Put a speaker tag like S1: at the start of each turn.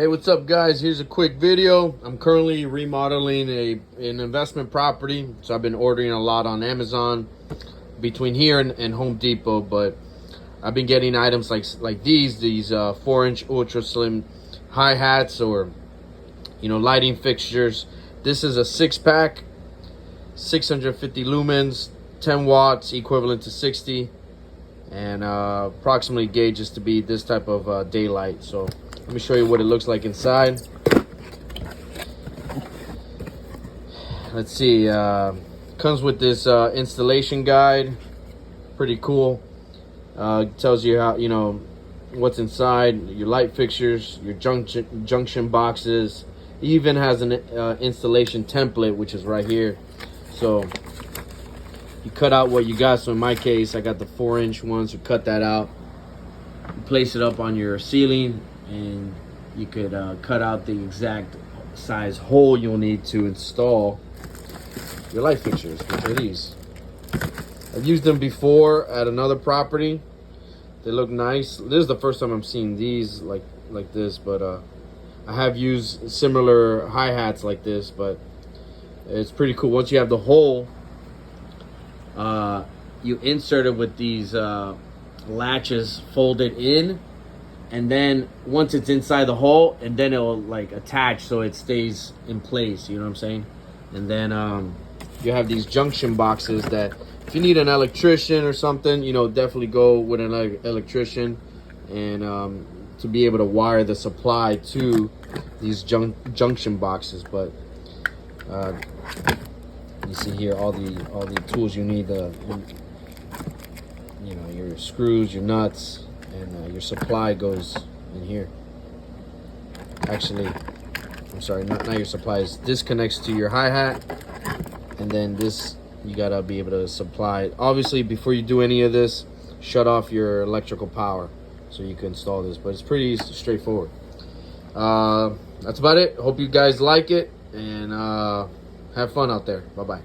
S1: Hey, what's up guys? Here's a quick video. I'm currently remodeling an investment property, so I've been ordering a lot on Amazon between here and Home Depot, but I've been getting items like these 4-inch ultra slim hi-hats, or lighting fixtures. This is a 6-pack, 650 lumens, 10 watts equivalent to 60, and approximately gauges to be this type of daylight. So let me show you what it looks like inside. Let's see. Comes with this installation guide. Pretty cool. Tells you how what's inside, your light fixtures, your junction boxes. Even has an installation template, which is right here. So you cut out what you got. So in my case, I got the 4-inch ones. You cut that out. You place it up on your ceiling, and you could cut out the exact size hole you'll need to install your light fixtures, which are these. I've used them before at another property. They look nice. This is the first time I'm seeing these like this, but I have used similar hi-hats like this, but it's pretty cool. Once you have the hole, you insert it with these latches folded in, and then once it's inside the hole, and then it'll like attach so it stays in place, you know what I'm saying? And then you have these junction boxes that if you need an electrician or something, definitely go with an electrician, and to be able to wire the supply to these junction boxes. But you see here all the tools you need, your screws, your nuts, and your supply goes in here. Actually, I'm sorry, not your supplies. This connects to your hi-hat, and then this you gotta be able to supply it. Obviously, before you do any of this, shut off your electrical power so you can install this. But it's pretty straightforward. That's about it. Hope you guys like it, and have fun out there. Bye bye.